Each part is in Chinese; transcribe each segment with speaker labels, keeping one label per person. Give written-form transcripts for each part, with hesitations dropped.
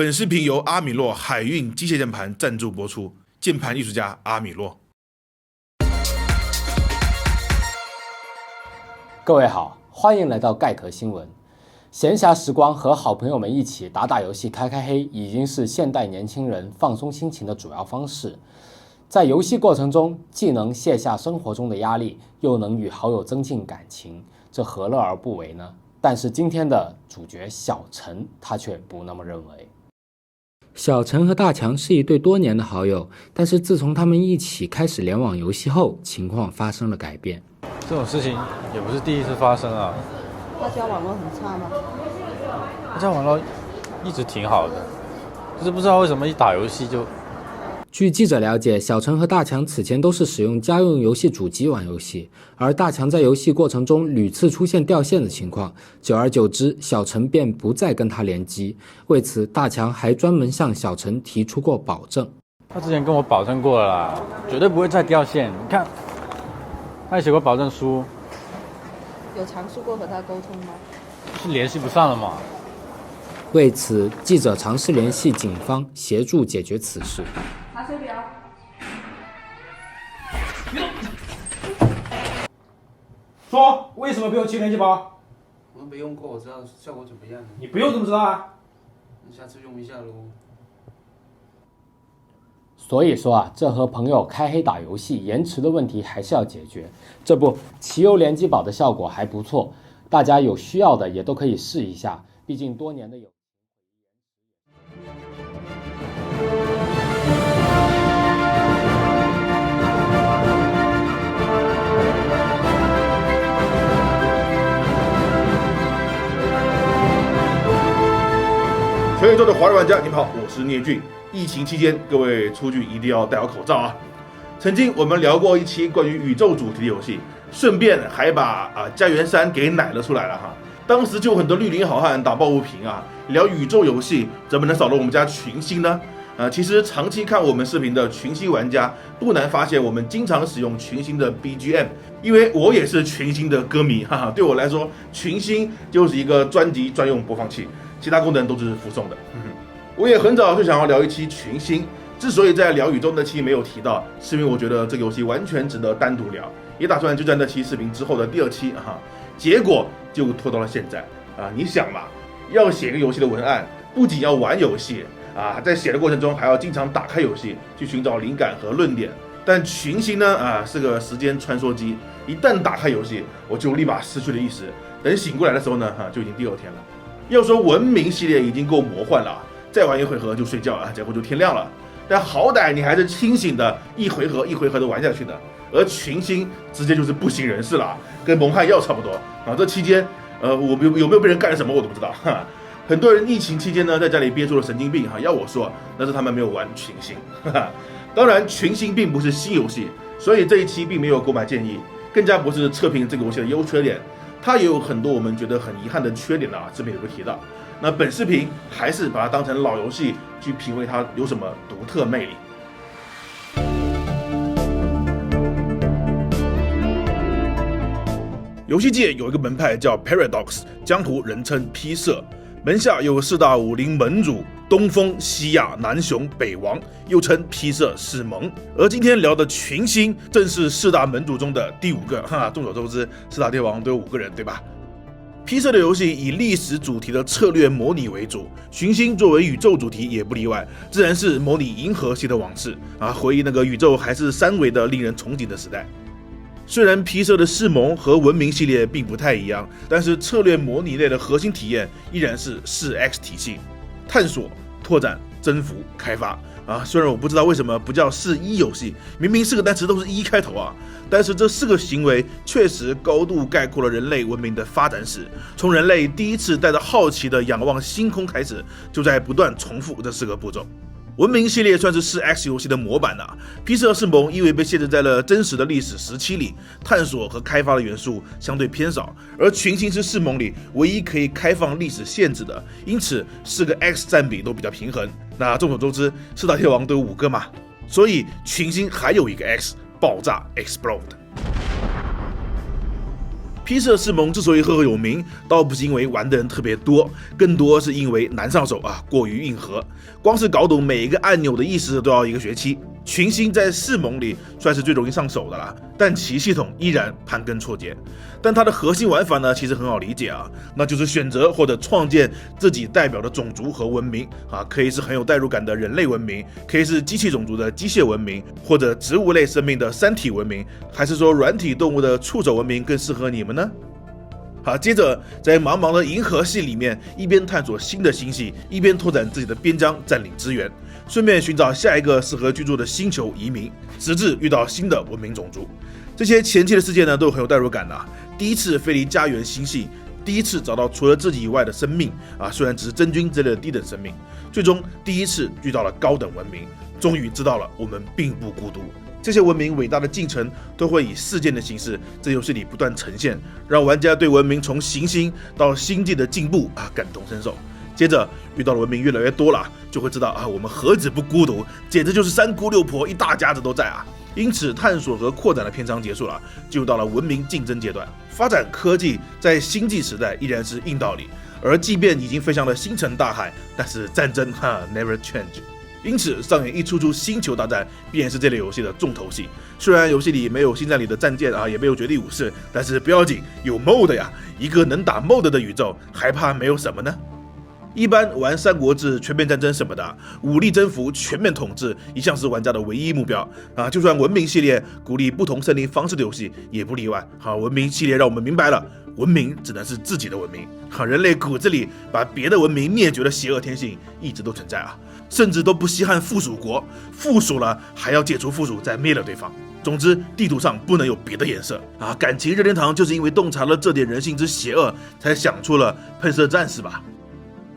Speaker 1: 本视频由阿米诺海运机械键盘赞助播出，键盘艺术家阿米诺。
Speaker 2: 各位好，欢迎来到盖壳新闻。闲暇时光和好朋友们一起打打游戏、开开黑，已经是现代年轻人放松心情的主要方式。在游戏过程中，既能卸下生活中的压力，又能与好友增进感情，这何乐而不为呢？但是今天的主角小陈，他却不那么认为。小陈和大强是一对多年的好友，但是自从他们一起开始联网游戏后，情况发生了改变。
Speaker 3: 这种事情也不是第一次发生啊。
Speaker 4: 他家网络很差吗？
Speaker 3: 他家网络一直挺好的，就是不知道为什么一打游戏就……
Speaker 2: 据记者了解，小陈和大强此前都是使用家用游戏主机玩游戏，而大强在游戏过程中屡次出现掉线的情况，久而久之，小陈便不再跟他联机。为此，大强还专门向小陈提出过保证。
Speaker 3: 他之前跟我保证过了啦，绝对不会再掉线。你看，他还写过保证书。
Speaker 4: 有尝试过和他沟通吗？
Speaker 3: 是联系不上了嘛？
Speaker 2: 为此，记者尝试联系警方协助解决此事。
Speaker 4: 查水表。
Speaker 5: 说为什么不用7联机包？
Speaker 6: 我没用过，我知道效果怎么样。
Speaker 5: 你不用怎么知道啊？
Speaker 6: 你下次用一下喽。
Speaker 2: 所以说啊，这和朋友开黑打游戏延迟的问题还是要解决。这不，奇优联机宝的效果还不错，大家有需要的也都可以试一下，毕竟多年的友。
Speaker 1: 全宇宙的华人玩家，你们好，我是聂俊。疫情期间，各位出去一定要戴好口罩啊！曾经我们聊过一期关于宇宙主题的游戏，顺便还把家园三给奶了出来了哈。当时就很多绿林好汉打抱不平啊，聊宇宙游戏怎么能少了我们家群星呢？其实长期看我们视频的群星玩家，不难发现我们经常使用群星的 BGM， 因为我也是群星的歌迷，哈哈。对我来说，群星就是一个专辑专用播放器，其他功能都是附送的。我也很早就想要聊一期群星，之所以在聊宇宙那期没有提到，是因为我觉得这个游戏完全值得单独聊，也打算就在那期视频之后的第2期哈，结果就拖到了现在啊！你想嘛，要写个游戏的文案，不仅要玩游戏啊，在写的过程中还要经常打开游戏去寻找灵感和论点，但群星呢是个时间穿梭机，一旦打开游戏，我就立马失去了意识，等醒过来的时候呢就已经第2天了。要说文明系列已经够魔幻了，再玩一回合就睡觉了，结果就天亮了。但好歹你还是清醒的，一回合一回合的玩下去的。而群星直接就是不省人事了，跟蒙汗药差不多啊。这期间，我有没有被人干了什么我都不知道。很多人疫情期间呢，在家里憋出了神经病哈。要我说，那是他们没有玩群星。当然，群星并不是新游戏，所以这一期并没有购买建议，更加不是测评这个游戏的优缺点。它也有很多我们觉得很遗憾的缺点啊，这边也会提到。那本视频还是把它当成老游戏去品味它有什么独特魅力。游戏界有一个门派叫 Paradox， 江湖人称 P 社，门下有4大武林盟主：东风、西亚、南雄、北王，又称 P 社四盟。而今天聊的群星，正是4大盟主中的第5个。众所周知，4大天王都有5个人，对吧？P 社的游戏以历史主题的策略模拟为主，群星作为宇宙主题也不例外，自然是模拟银河系的往事回忆那个宇宙还是3维的令人憧憬的时代。虽然 P 社的四盟和文明系列并不太一样，但是策略模拟类的核心体验依然是4X 体系，探索、拓展、征服、开发虽然我不知道为什么不叫4-1游戏，明明4个单词都是1开头但是这4个行为确实高度概括了人类文明的发展史，从人类第一次带着好奇的仰望星空开始，就在不断重复这4个步骤。文明系列算是4X 游戏的模板P 社四盟因为被限制在了真实的历史时期里，探索和开发的元素相对偏少，而群星是四盟里唯一可以开放历史限制的，因此4个 X 占比都比较平衡。那众所周知，4大天王都有5个嘛，所以群星还有一个 X， 爆炸 Explode。披瑟士盟之所以赫赫有名，倒不是因为玩的人特别多，更多是因为难上手啊，过于硬核。光是搞懂每一个按钮的意思都要1个学期。群星在士盟里算是最容易上手的啦，但其系统依然盘根错节。但它的核心玩法呢，其实很好理解啊，那就是选择或者创建自己代表的种族和文明啊，可以是很有代入感的人类文明，可以是机器种族的机械文明，或者植物类生命的三体文明，还是说软体动物的触手文明更适合你们呢？好，接着在茫茫的银河系里面，一边探索新的星系，一边拓展自己的边疆，占领资源，顺便寻找下一个适合居住的星球移民，直至遇到新的文明种族。这些前期的事件呢，都很有代入感的。第一次飞离家园星系，第一次找到除了自己以外的生命啊，虽然只是真菌之类的低等生命，最终第一次遇到了高等文明，终于知道了我们并不孤独。这些文明伟大的进程都会以事件的形式在游戏里不断呈现，让玩家对文明从行星到星际的进步感同身受。接着遇到的文明越来越多了，就会知道我们何止不孤独，简直就是三姑六婆一大家子都在啊！因此，探索和扩展的篇章结束了，进入到了文明竞争阶段。发展科技在星际时代依然是硬道理，而即便已经飞向了星辰大海，但是战争never change。因此，上演一出星球大战必然是这类游戏的重头戏。虽然游戏里没有星战里的战舰也没有绝地武士，但是不要紧，有 MOD 呀！一个能打 MOD 的宇宙，还怕没有什么呢？一般玩三国志、全面战争什么的，武力征服、全面统治一向是玩家的唯一目标啊！就算文明系列鼓励不同胜利方式的游戏也不例外。好，文明系列让我们明白了，文明只能是自己的文明。好，人类骨子里把别的文明灭绝的邪恶天性一直都存在啊，甚至都不稀罕附属国，附属了还要解除附属，再灭了对方。总之，地图上不能有别的颜色啊！感情任天堂就是因为洞察了这点人性之邪恶，才想出了喷射战士吧。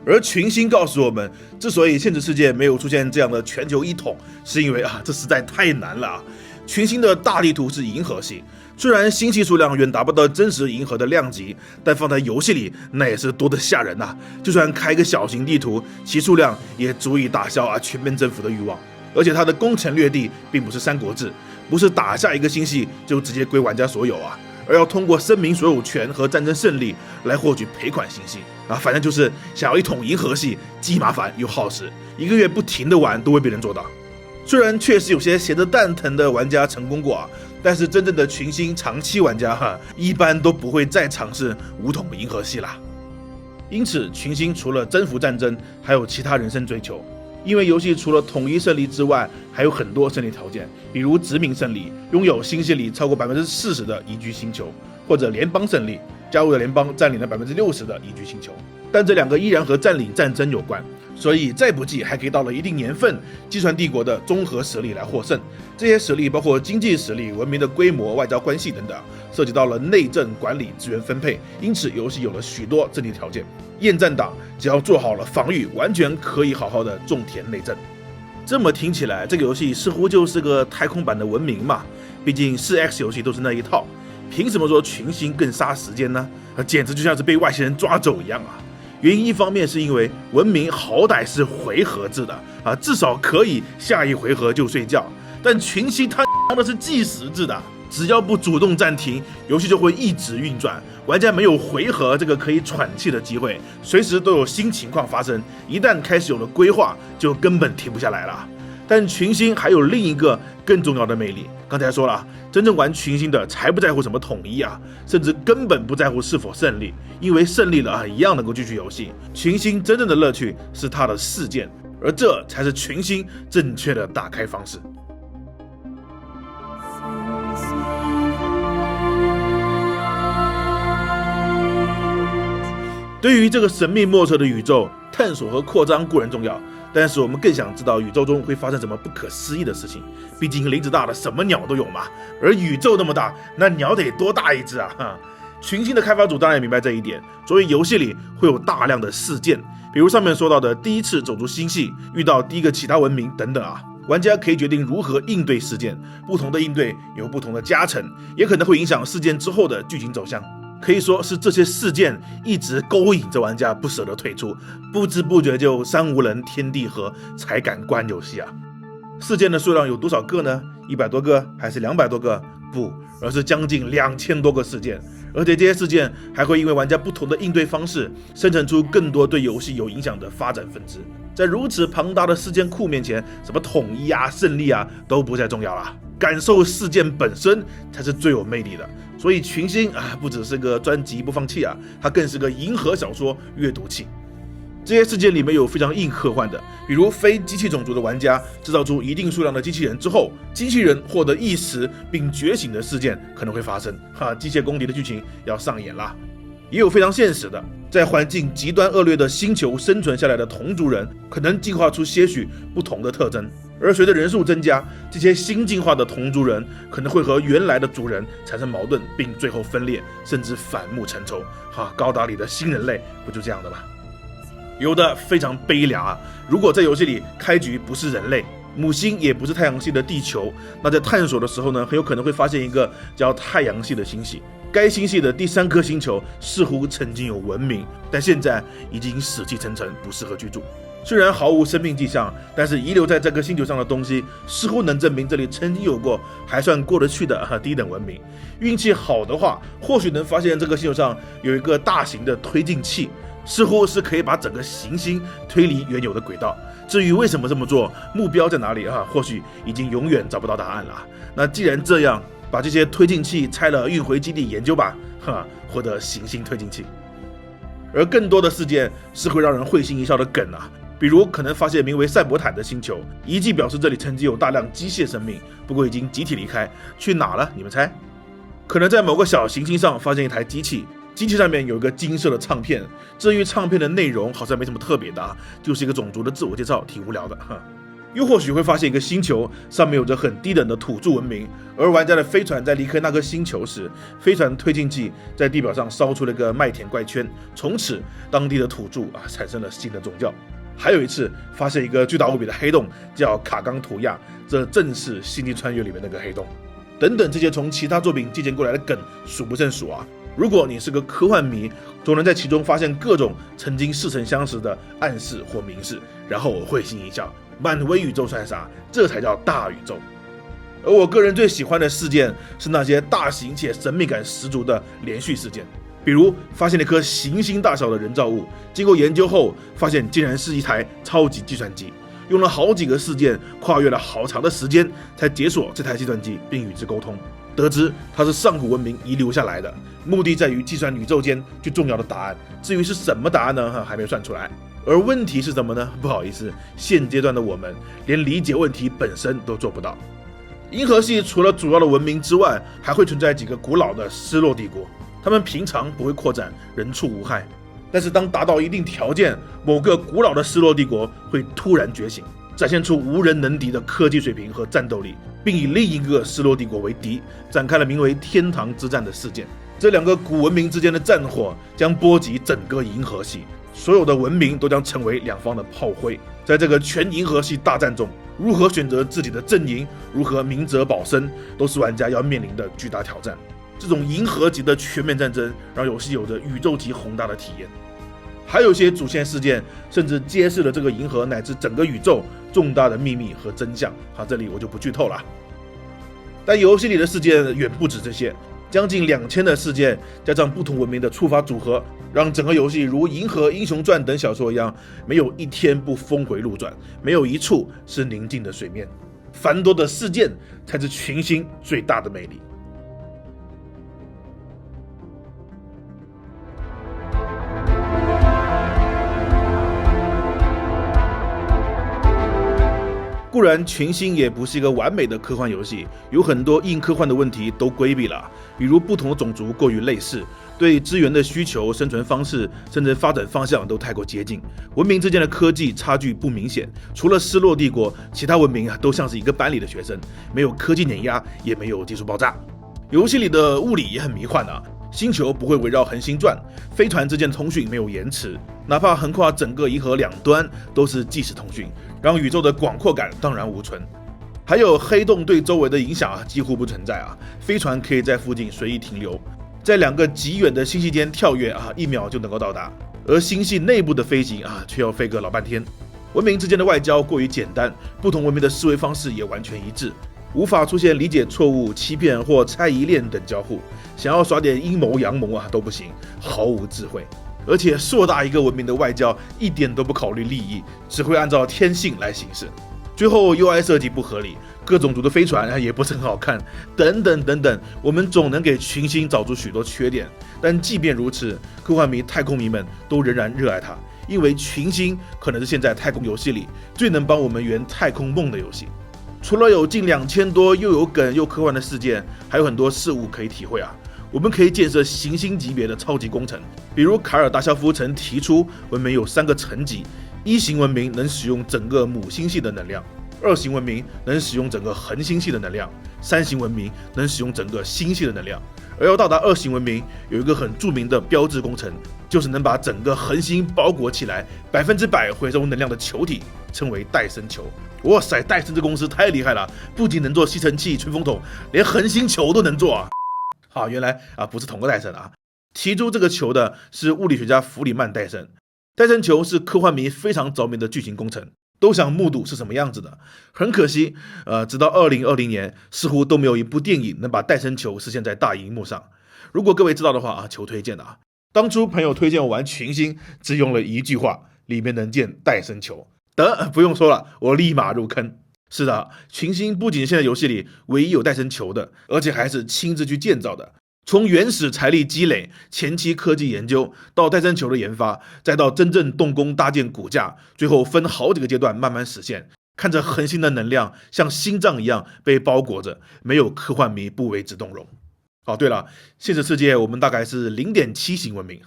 Speaker 1: 而群星告诉我们，之所以现实世界没有出现这样的全球一统，是因为这实在太难了啊！群星的大地图是银河系，虽然星系数量远达不到真实银河的量级，但放在游戏里那也是多得吓人呐！就算开个小型地图，其数量也足以打消全面征服的欲望。而且它的攻城略地并不是三国志，不是打下一个星系就直接归玩家所有啊，而要通过声明所有权和战争胜利来获取赔款星系啊，反正就是想要一统银河系，既麻烦又耗时，1个月不停的玩都未必能做到。虽然确实有些闲得蛋疼的玩家成功过但是真正的群星长期玩家一般都不会再尝试武统银河系啦。因此，群星除了征服战争，还有其他人生追求。因为游戏除了统一胜利之外，还有很多胜利条件，比如殖民胜利，拥有星系里超过40%的宜居星球，或者联邦胜利，加入了联邦占领了60%的宜居星球。但这2个依然和占领战争有关，所以再不济还可以到了一定年份，计算帝国的综合实力来获胜。这些实力包括经济实力、文明的规模、外交关系等等，涉及到了内政管理、资源分配，因此游戏有了许多政治条件。厌战党只要做好了防御，完全可以好好的种田内政。这么听起来，这个游戏似乎就是个太空版的文明嘛？毕竟4X 游戏都是那一套，凭什么说群星更杀时间呢？简直就像是被外星人抓走一样啊！原因一方面是因为文明好歹是回合制的至少可以下一回合就睡觉，但群星它的是计时制的，只要不主动暂停，游戏就会一直运转，玩家没有回合这个可以喘气的机会，随时都有新情况发生，一旦开始有了规划，就根本停不下来了。但群星还有另一个更重要的魅力，刚才说了，真正玩群星的才不在乎什么统一甚至根本不在乎是否胜利，因为胜利了一样能够继续游戏。群星真正的乐趣是它的事件，而这才是群星正确的打开方式。对于这个神秘莫测的宇宙，探索和扩张固然重要，但是我们更想知道宇宙中会发生什么不可思议的事情。毕竟林子大了，什么鸟都有嘛，而宇宙那么大，那鸟得多大一只群星的开发组当然也明白这一点，所以游戏里会有大量的事件，比如上面说到的第一次走出星系，遇到第一个其他文明等等玩家可以决定如何应对事件，不同的应对有不同的加成，也可能会影响事件之后的剧情走向。可以说是这些事件一直勾引着玩家不舍得退出，不知不觉就山无人天地合才敢关游戏事件的数量有多少个呢？100多个还是200多个？不，而是将近2000多个事件，而且这些事件还会因为玩家不同的应对方式，生成出更多对游戏有影响的发展分支。在如此庞大的事件库面前，什么统一啊、胜利啊都不再重要了，感受事件本身才是最有魅力的。所以群星啊，不只是个专辑播放器啊，它更是个银河小说阅读器。这些事件里面有非常硬科幻的，比如非机器种族的玩家制造出一定数量的机器人之后，机器人获得意识并觉醒的事件可能会发生，机械公敌的剧情要上演啦。也有非常现实的，在环境极端恶劣的星球生存下来的同族人，可能进化出些许不同的特征，而随着人数增加，这些新进化的同族人可能会和原来的族人产生矛盾，并最后分裂，甚至反目成仇。高达里的新人类不就这样的吗？有的非常悲凉啊！如果在游戏里开局不是人类，母星也不是太阳系的地球，那在探索的时候呢，很有可能会发现一个叫太阳系的星系。该星系的第3颗星球似乎曾经有文明，但现在已经死气沉沉，不适合居住。虽然毫无生命迹象，但是遗留在这个星球上的东西似乎能证明这里曾经有过还算过得去的低等文明。运气好的话，或许能发现这个星球上有一个大型的推进器，似乎是可以把整个行星推离原有的轨道。至于为什么这么做，目标在哪里或许已经永远找不到答案了。那既然这样，把这些推进器拆了运回基地研究吧，获得行星推进器。而更多的事件是会让人会心一笑的梗啊，比如可能发现名为赛博坦的星球，遗迹表示这里曾经有大量机械生命，不过已经集体离开，去哪了？你们猜？可能在某个小行星上发现一台机器，机器上面有一个金色的唱片，至于唱片的内容好像没什么特别的就是一个种族的自我介绍，挺无聊的。又或许会发现一个星球上面有着很低等的土著文明，而玩家的飞船在离开那个星球时，飞船推进器在地表上烧出了个麦田怪圈，从此当地的土著产生了新的宗教。还有一次发现一个巨大无比的黑洞，叫卡冈图亚，这正是星际穿越里面那个黑洞。等等，这些从其他作品借鉴过来的梗数不胜数啊！如果你是个科幻迷，总能在其中发现各种曾经似曾相识的暗示或明示，然后会心一笑。漫威宇宙算啥？这才叫大宇宙。而我个人最喜欢的事件是那些大型且神秘感十足的连续事件，比如发现了一颗行星大小的人造物，经过研究后发现竟然是一台超级计算机，用了好几个事件，跨越了好长的时间才解锁这台计算机并与之沟通，得知它是上古文明遗留下来的，目的在于计算宇宙间最重要的答案。至于是什么答案呢？还没算出来。而问题是什么呢？不好意思，现阶段的我们连理解问题本身都做不到。银河系除了主要的文明之外，还会存在几个古老的失落帝国，他们平常不会扩展，人畜无害，但是当达到一定条件，某个古老的失落帝国会突然觉醒，展现出无人能敌的科技水平和战斗力，并以另一个失落帝国为敌，展开了名为天堂之战的事件。这两个古文明之间的战火将波及整个银河系，所有的文明都将成为两方的炮灰。在这个全银河系大战中，如何选择自己的阵营，如何明哲保身，都是玩家要面临的巨大挑战。这种银河级的全面战争让游戏有着宇宙级宏大的体验。还有些主线事件甚至揭示了这个银河乃至整个宇宙重大的秘密和真相，这里我就不剧透了。但游戏里的事件远不止这些，将近2000的事件加上不同文明的触发组合，让整个游戏如《银河英雄传》等小说一样，没有一天不峰回路转，没有一处是宁静的水面。繁多的事件才是群星最大的魅力。固然群星也不是一个完美的科幻游戏，有很多硬科幻的问题都规避了，比如不同的种族过于类似，对资源的需求、生存方式甚至发展方向都太过接近，文明之间的科技差距不明显，除了失落帝国，其他文明都像是一个班里的学生，没有科技碾压，也没有技术爆炸。游戏里的物理也很迷幻星球不会围绕恒星转，飞船之间的通讯没有延迟，哪怕横跨整个银河两端都是即时通讯，让宇宙的广阔感荡然无存。还有黑洞对周围的影响几乎不存在飞船可以在附近随意停留，在2个极远的星系间跳跃1秒就能够到达，而星系内部的飞行却要飞个老半天。文明之间的外交过于简单，不同文明的思维方式也完全一致。无法出现理解错误、欺骗或猜疑链等交互，想要耍点阴谋阳谋啊都不行，毫无智慧。而且硕大一个文明的外交一点都不考虑利益，只会按照天性来行事。最后 UI 设计不合理，各种族的飞船也不是很好看，等等等等，我们总能给群星找出许多缺点。但即便如此，科幻迷、太空迷们都仍然热爱它，因为群星可能是现在太空游戏里最能帮我们圆太空梦的游戏。除了有近2000多又有梗又科幻的事件，还有很多事物可以体会啊。我们可以建设行星级别的超级工程，比如卡尔达肖夫曾提出，文明有3个层级：1型文明能使用整个母星系的能量，2型文明能使用整个恒星系的能量，3型文明能使用整个星系的能量。而要到达2型文明，有一个很著名的标志工程，就是能把整个恒星包裹起来，100%回收能量的球体，称为戴森球。哇塞，戴森这公司太厉害了，不仅能做吸尘器、吹风筒，连恒星球都能做啊！原来不是同个戴森啊。提出这个球的是物理学家弗里曼·戴森。戴森球是科幻迷非常着迷的巨型工程，都想目睹是什么样子的。很可惜，直到2020年，似乎都没有一部电影能把戴森球实现在大荧幕上。如果各位知道的话求推荐的啊。当初朋友推荐我玩群星，只用了一句话，里面能建戴森球。不用说了，我立马入坑。是的，群星不仅现在游戏里唯一有戴森球的，而且还是亲自去建造的。从原始财力积累、前期科技研究，到戴森球的研发，再到真正动工搭建骨架，最后分好几个阶段慢慢实现。看着恒星的能量像心脏一样被包裹着，没有科幻迷不为之动容。对了，现实世界我们大概是0.7型文明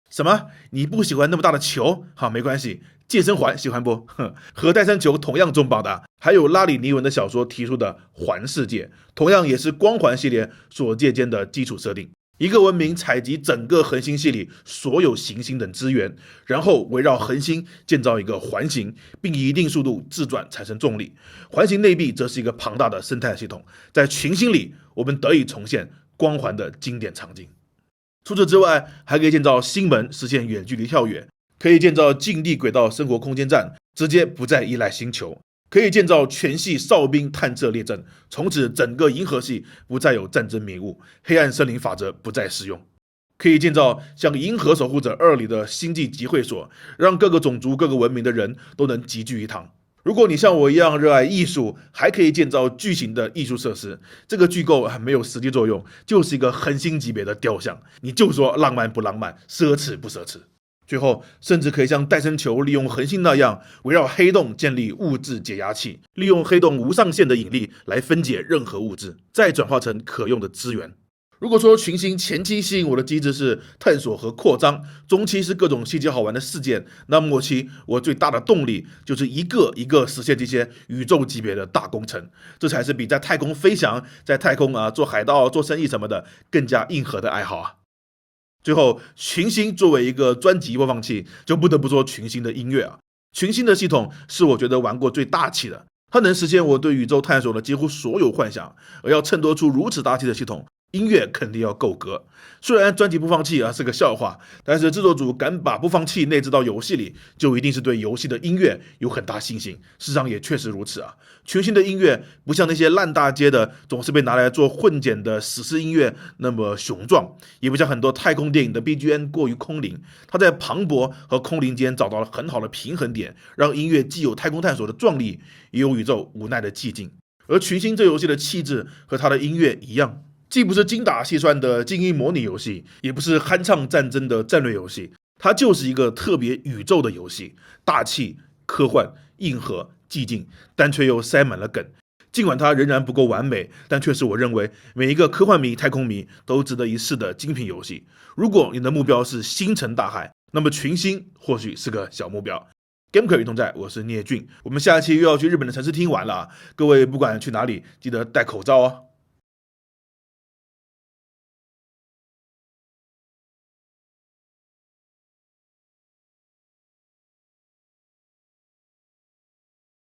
Speaker 1: 什么？你不喜欢那么大的球？没关系，健身环喜欢不？和戴森球同样重磅的，还有拉里尼文的小说提出的环世界，同样也是光环系列所借鉴的基础设定。一个文明采集整个恒星系里所有行星等资源，然后围绕恒星建造一个环形，并以一定速度自转产生重力。环形内壁则是一个庞大的生态系统，在群星里，我们得以重现光环的经典场景。除此之外，还可以建造星门，实现远距离跳跃；可以建造近地轨道生活空间站，直接不再依赖星球；可以建造全系哨兵探测列阵，从此整个银河系不再有战争迷雾，黑暗森林法则不再适用；可以建造像《银河守护者2》里的星际集会所，让各个种族、各个文明的人都能集聚一堂。如果你像我一样热爱艺术，还可以建造巨型的艺术设施。这个巨构没有实际作用，就是一个恒星级别的雕像，你就说浪漫不浪漫，奢侈不奢侈。最后，甚至可以像戴森球利用恒星那样，围绕黑洞建立物质解压器，利用黑洞无上限的引力来分解任何物质，再转化成可用的资源。如果说群星前期吸引我的机制是探索和扩张，中期是各种细节好玩的事件，那末期我最大的动力就是一个一个实现这些宇宙级别的大工程，这才是比在太空飞翔、在太空做海盗、做生意什么的更加硬核的爱好啊。最后，群星作为一个专辑播放器，就不得不说群星的音乐啊。群星的系统是我觉得玩过最大气的，它能实现我对宇宙探索的几乎所有幻想，而要衬托出如此大气的系统，音乐肯定要够格。虽然专辑播放器是个笑话，但是制作组敢把播放器内置到游戏里，就一定是对游戏的音乐有很大信心。事实上也确实如此啊。群星的音乐不像那些烂大街的总是被拿来做混剪的史诗音乐那么雄壮，也不像很多太空电影的 BGM 过于空灵。它在磅礴和空灵间找到了很好的平衡点，让音乐既有太空探索的壮丽，也有宇宙无奈的寂静。而群星这游戏的气质和它的音乐一样，既不是精打细算的精英模拟游戏，也不是酣畅战争的战略游戏，它就是一个特别宇宙的游戏，大气、科幻、硬核、寂静，但却又塞满了梗。尽管它仍然不够完美，但却是我认为每一个科幻迷、太空迷都值得一试的精品游戏。如果你的目标是星辰大海，那么群星或许是个小目标。Gameker 与同在，我是聂俊，我们下期又要去日本的城市厅玩了啊！各位不管去哪里，记得戴口罩哦。